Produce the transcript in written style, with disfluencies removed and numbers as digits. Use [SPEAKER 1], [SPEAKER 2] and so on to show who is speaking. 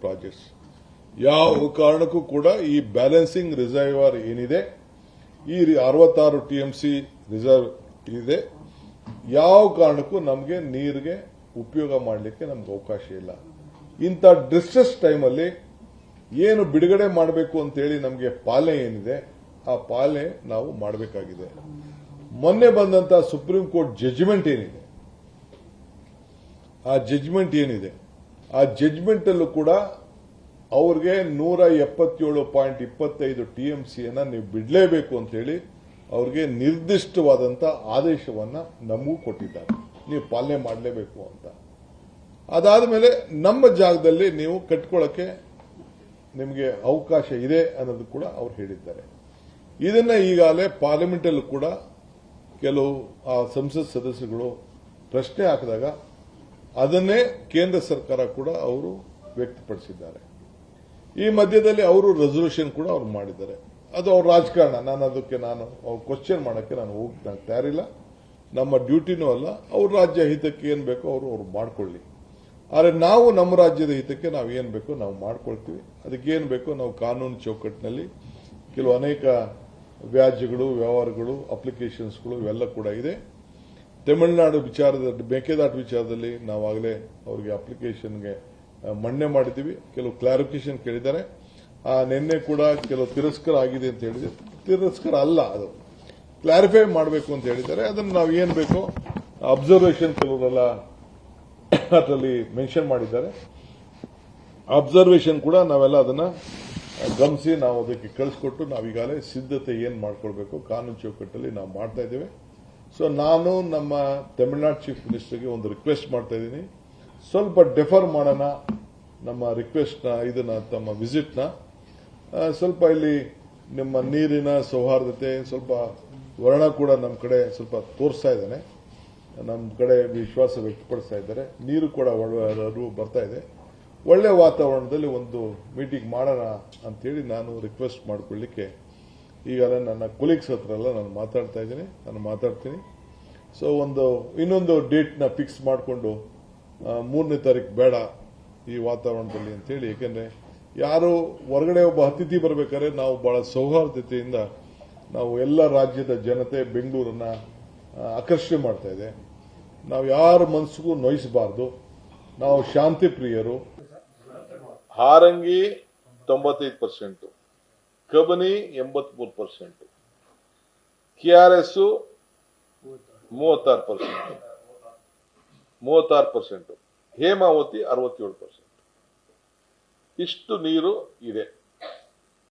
[SPEAKER 1] Projects. ಯಾವ ಕಾರಣಕ್ಕೂ ಕೂಡ ಈ ಬ್ಯಾಲೆನ್ಸಿಂಗ್ ರಿಸರ್ವಾಯರ್ ಏನಿದೆ, ಈ 66 TMC ರಿಸರ್ವ್ ಇದೆ, ಯಾವ ಕಾರಣಕ್ಕೂ ನಮಗೆ ನೀರಿಗೆ ಉಪಯೋಗ ಮಾಡಲಿಕ್ಕೆ ನಮ್ಗೆ ಅವಕಾಶ ಇಲ್ಲ. ಇಂಥ ಡಿಸ್ಟ್ರೆಸ್ ಟೈಮಲ್ಲಿ ಏನು ಬಿಡುಗಡೆ ಮಾಡಬೇಕು ಅಂತೇಳಿ ನಮಗೆ ಪಾಲನೆ ಏನಿದೆ, ಆ ಪಾಲನೆ ನಾವು ಮಾಡಬೇಕಾಗಿದೆ. ಮೊನ್ನೆ ಬಂದಂತ ಸುಪ್ರೀಂ ಕೋರ್ಟ್ ಜಡ್ಜ್ಮೆಂಟ್ ಏನಿದೆ, ಆ ಜಡ್ಜ್ಮೆಂಟ್ ಅಲ್ಲೂ ಕೂಡ ಅವ್ರಿಗೆ 177.25 TMC ನೀವು ಬಿಡಲೇಬೇಕು ಅಂತ ಹೇಳಿ ಅವ್ರಿಗೆ ನಿರ್ದಿಷ್ಟವಾದಂತ ಆದೇಶವನ್ನ ನಮಗೂ ಕೊಟ್ಟಿದ್ದಾರೆ. ನೀವು ಪಾಲನೆ ಮಾಡಲೇಬೇಕು ಅಂತ. ಅದಾದ ಮೇಲೆ ನಮ್ಮ ಜಾಗದಲ್ಲಿ ನೀವು ಕಟ್ಕೊಳ್ಳಕ್ಕೆ ನಿಮಗೆ ಅವಕಾಶ ಇದೆ ಅನ್ನೋದು ಕೂಡ ಅವ್ರು ಹೇಳಿದ್ದಾರೆ. ಇದನ್ನ ಈಗಾಗಲೇ ಪಾರ್ಲಿಮೆಂಟ್ ಅಲ್ಲೂ ಕೂಡ ಕೆಲವು ಸಂಸತ್ ಸದಸ್ಯರುಗಳು ಪ್ರಶ್ನೆ ಹಾಕಿದಾಗ ಅದನ್ನೇ ಕೇಂದ್ರ ಸರ್ಕಾರ ಕೂಡ ಅವರು ವ್ಯಕ್ತಪಡಿಸಿದ್ದಾರೆ. ಈ ಮಧ್ಯದಲ್ಲಿ ಅವರು ರೆಸಲ್ಯೂಷನ್ ಕೂಡ ಅವ್ರು ಮಾಡಿದ್ದಾರೆ. ಅದು ಅವ್ರ ರಾಜಕಾರಣ. ನಾನು ಕ್ವಶನ್ ಮಾಡಕ್ಕೆ ನಾನು ತಯಾರಿಲ್ಲ. ನಮ್ಮ ಡ್ಯೂಟಿನೂ ಅಲ್ಲ. ಅವ್ರ ರಾಜ್ಯ ಹಿತಕ್ಕೆ ಏನ್ ಬೇಕೋ ಅವರು ಮಾಡ್ಕೊಳ್ಳಿ. ಆದರೆ ನಾವು ನಮ್ಮ ರಾಜ್ಯದ ಹಿತಕ್ಕೆ ನಾವು ಏನ್ ಬೇಕೋ ನಾವು ಮಾಡ್ಕೊಳ್ತೀವಿ. ಅದಕ್ಕೇನು ಬೇಕೋ ನಾವು ಕಾನೂನು ಚೌಕಟ್ಟಿನಲ್ಲಿ ಕೆಲವು ಅನೇಕ ವ್ಯಾಜ್ಯಗಳು, ವ್ಯವಹಾರಗಳು, ಅಪ್ಲಿಕೇಶನ್ಸ್ಗಳು ಇವೆಲ್ಲ ಕೂಡ ಇದೆ. ತಮಿಳುನಾಡು ವಿಚಾರದಲ್ಲಿ, ಮೇಕೆದಾಟು ವಿಚಾರದಲ್ಲಿ ನಾವಾಗಲೇ ಅವರಿಗೆ ಅಪ್ಲಿಕೇಶನ್ಗೆ ಮನ್ನಣೆ ಮಾಡಿದ್ದೀವಿ. ಕೆಲವು ಕ್ಲಾರಿಫಿಕೇಶನ್ ಕೇಳಿದ್ದಾರೆ. ನಿನ್ನೆ ಕೂಡ ಕೆಲವು ತಿರಸ್ಕಾರ ಆಗಿದೆ ಅಂತ ಹೇಳಿದೆ. ತಿರಸ್ಕಾರ ಅಲ್ಲ, ಅದು ಕ್ಲಾರಿಫೈ ಮಾಡಬೇಕು ಅಂತ ಹೇಳಿದ್ದಾರೆ. ಅದನ್ನು ನಾವು ಏನ್ ಬೇಕೋ ಅಬ್ಸರ್ವೇಷನ್ ಕೆಲವರೆಲ್ಲ ಅದರಲ್ಲಿ ಮೆನ್ಷನ್ ಮಾಡಿದ್ದಾರೆ. ಅಬ್ಸರ್ವೇಷನ್ ಕೂಡ ನಾವೆಲ್ಲ ಅದನ್ನ ಗಮನಿಸಿ ನಾವು ಅದಕ್ಕೆ ಕಳಿಸ್ಕೊಟ್ಟು ನಾವೀಗಾಗಲೇ ಸಿದ್ಧತೆ ಏನ್ ಮಾಡ್ಕೊಳ್ಬೇಕು ಕಾನೂನು ಚೌಕಟ್ಟಲ್ಲಿ ನಾವು ಮಾಡ್ತಾ ಇದ್ದೇವೆ. ಸೊ ನಾನು ನಮ್ಮ ತಮಿಳುನಾಡು ಚೀಫ್ ಮಿನಿಸ್ಟರ್ಗೆ ಒಂದು ರಿಕ್ವೆಸ್ಟ್ ಮಾಡ್ತಾ ಇದ್ದೀನಿ. ಸ್ವಲ್ಪ ಡೆಫರ್ ಮಾಡೋಣ ನಮ್ಮ ರಿಕ್ವೆಸ್ಟ್ನ, ಇದನ್ನ ತಮ್ಮ ವಿಸಿಟ್ನ. ಸ್ವಲ್ಪ ಇಲ್ಲಿ ನಿಮ್ಮ ನೀರಿನ ಸೌಹಾರ್ದತೆ ಸ್ವಲ್ಪ ವರ್ಣ ಕೂಡ ನಮ್ಮ ಕಡೆ ಸ್ವಲ್ಪ ತೋರಿಸ್ತಾ ಇದ್ದಾನೆ. ನಮ್ಮ ಕಡೆ ವಿಶ್ವಾಸ ವ್ಯಕ್ತಪಡಿಸ್ತಾ ಇದ್ದಾರೆ. ನೀರು ಕೂಡ ಬರ್ತಾ ಇದೆ. ಒಳ್ಳೆ ವಾತಾವರಣದಲ್ಲಿ ಒಂದು ಮೀಟಿಂಗ್ ಮಾಡೋಣ ಅಂತೇಳಿ ನಾನು ರಿಕ್ವೆಸ್ಟ್ ಮಾಡ್ಕೊಳ್ಳಿಕ್ಕೆ ಈಗಲೇ ನನ್ನ ಕೊಲೀಗ್ಸ್ ಹತ್ರ ಎಲ್ಲ ನಾನು ಮಾತಾಡ್ತಾ ಇದ್ದೀನಿ. ನಾನು ಮಾತಾಡ್ತೀನಿ. ಸೊ ಇನ್ನೊಂದು ಡೇಟ್ನ ಫಿಕ್ಸ್ ಮಾಡಿಕೊಂಡು 3ನೇ ತಾರೀಕು ಬೇಡ ಈ ವಾತಾವರಣದಲ್ಲಿ ಅಂತೇಳಿ. ಯಾಕೆಂದ್ರೆ ಯಾರು ಹೊರಗಡೆ ಒಬ್ಬ ಅತಿಥಿ ಬರಬೇಕಾದ್ರೆ ನಾವು ಬಹಳ ಸೌಹಾರ್ದತೆಯಿಂದ ನಾವು ಎಲ್ಲ ರಾಜ್ಯದ ಜನತೆ ಬೆಂಗಳೂರನ್ನ ಆಕರ್ಷಣೆ ಮಾಡ್ತಾ ಇದೆ. ನಾವು ಯಾರ ಮನಸ್ಸಿಗೂ ನೋಯಿಸಬಾರದು. ನಾವು ಶಾಂತಿ ಪ್ರಿಯರು. ಹಾರಂಗಿ 95%, ಕಬಿನಿ 83%, KRS 36%, ಹೇಮಾವತಿ 67%. ಇಷ್ಟು ನೀರು ಇದೆ.